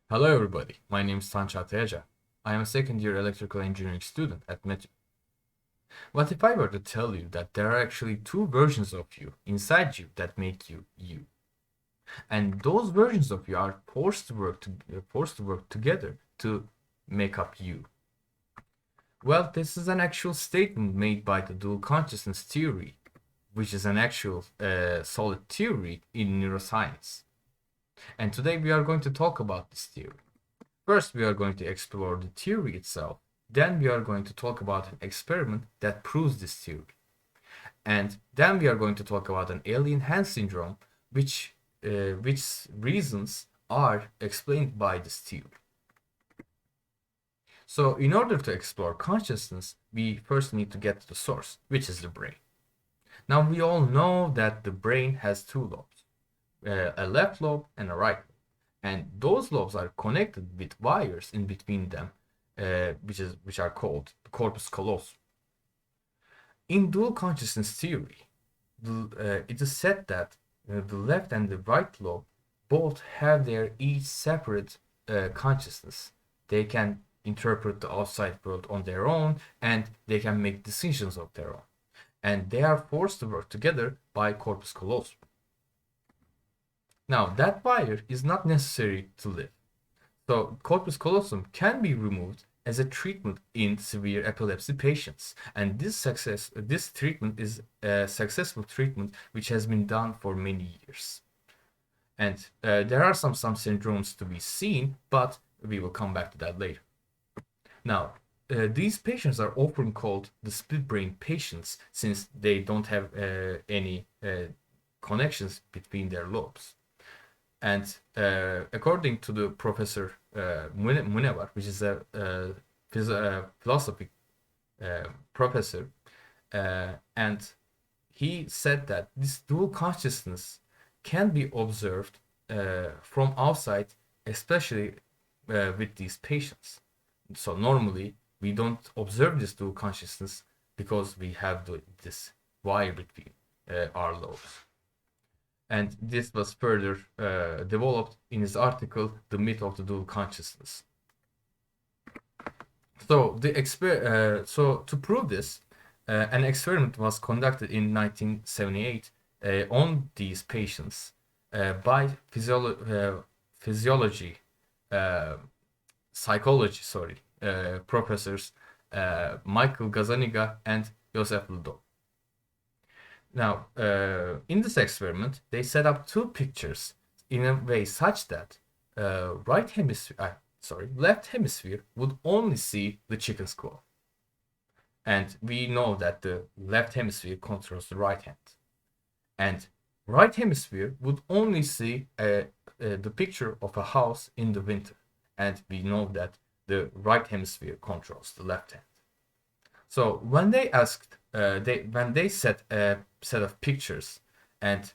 Hello everybody, my name is Tancha Teja. I am a second year electrical engineering student at MET. What if I were to tell you that there are actually two versions of you inside you that make you you? And those versions of you are forced to work together to make up you. Well, this is an actual statement made by the dual consciousness theory, which is an actual solid theory in neuroscience. And today we are going to talk about this theory. First, we are going to explore the theory itself. Then we are going to talk about an experiment that proves this theory. And then we are going to talk about an alien hand syndrome, which reasons are explained by this theory. So in order to explore consciousness, we first need to get to the source, which is the brain. Now we all know that the brain has two lobes, a left lobe and a right lobe. And those lobes are connected with wires in between them, which are called the corpus callosum. In dual consciousness theory, it is said that the left and the right lobe both have their each separate consciousness. They can interpret the outside world on their own, and they can make decisions of their own. And they are forced to work together by corpus callosum. Now, that wire is not necessary to live. So, corpus callosum can be removed as a treatment in severe epilepsy patients. And this treatment is a successful treatment which has been done for many years. And there are some syndromes to be seen, but we will come back to that later. Now, these patients are often called the split brain patients since they don't have any connections between their lobes. And according to the professor Munevar, which is a philosophy professor, and he said that this dual consciousness can be observed from outside, especially with these patients. So normally we don't observe this dual consciousness because we have this wire between our lobes. And this was further developed in his article, The Myth of the Dual Consciousness. So to prove this, an experiment was conducted in 1978 on these patients by physiology, psychology, professors Michael Gazzaniga and Joseph Ludo. Now, in this experiment, they set up two pictures in a way such that left hemisphere would only see the chicken's claw. And we know that the left hemisphere controls the right hand. And right hemisphere would only see the picture of a house in the winter. And we know that the right hemisphere controls the left hand. So when they asked, when they set a set of pictures, and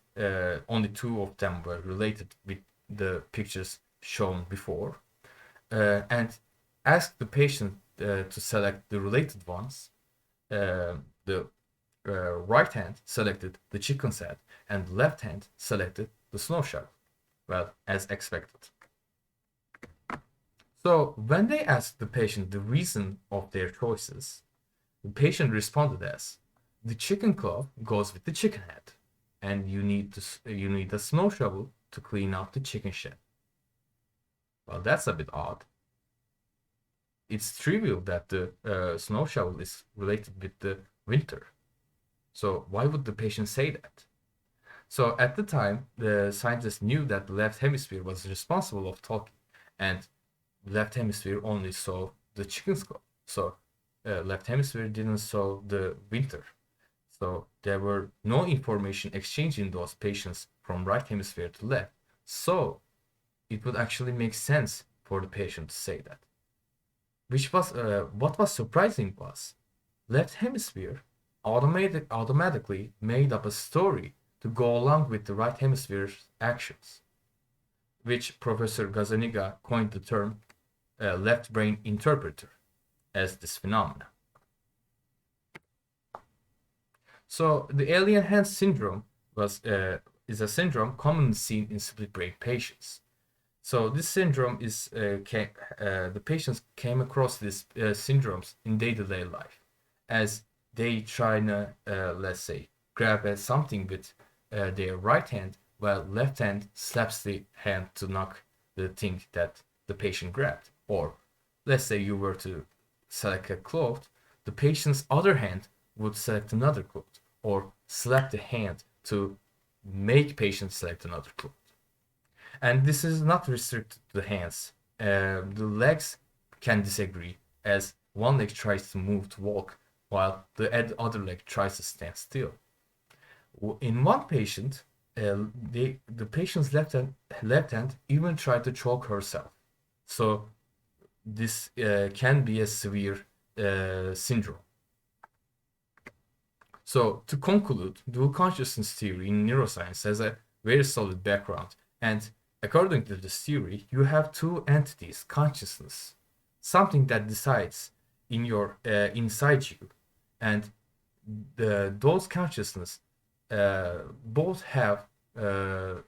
only two of them were related with the pictures shown before, and asked the patient to select the related ones, the right hand selected the chicken's head, and left hand selected the snow shovel. Well, as expected. So when they asked the patient the reason of their choices, the patient responded as, the chicken claw goes with the chicken head, and you need a snow shovel to clean out the chicken shed. Well, that's a bit odd. It's trivial that the snow shovel is related with the winter. So why would the patient say that? So at the time, the scientists knew that the left hemisphere was responsible of talking, and left hemisphere only saw the chicken's claw. So left hemisphere didn't saw the winter. So there were no information exchanged in those patients from right hemisphere to left. So it would actually make sense for the patient to say that. Which was what was surprising was left hemisphere automatically made up a story to go along with the right hemisphere's actions, which Professor Gazzaniga coined the term left brain interpreter as this phenomena. So the alien hand syndrome is a syndrome commonly seen in split brain patients. So this syndrome is the patients came across these syndromes in day-to-day life as they try to let's say grab at something with their right hand while left hand slaps the hand to knock the thing that the patient grabbed. Or let's say you were to select a cloth, the patient's other hand would select another cloth or slap the hand to make patient select another cloth. And this is not restricted to the hands. The legs can disagree as one leg tries to move to walk while the other leg tries to stand still. In one patient, the patient's left hand even tried to choke herself. So this can be a severe syndrome. So to conclude, dual consciousness theory in neuroscience has a very solid background, and according to this theory, you have two entities, consciousness, something that decides in your inside you, and those consciousness both have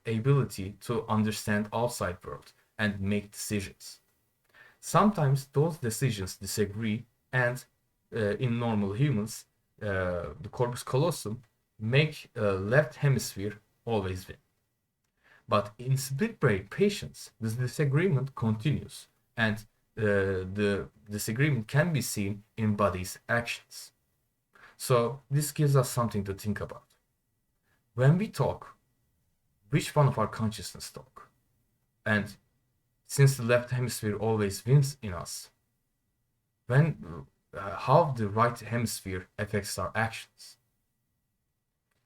ability to understand outside world and make decisions. Sometimes those decisions disagree, and in normal humans, the corpus callosum make left hemisphere always win. But in split brain patients, this disagreement continues, and the disagreement can be seen in body's actions. So this gives us something to think about. When we talk, which one of our consciousness talk? And since the left hemisphere always wins in us, when how the right hemisphere affects our actions.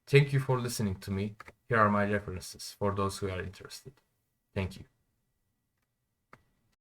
Thank you for listening to me. Here are my references for those who are interested. Thank you.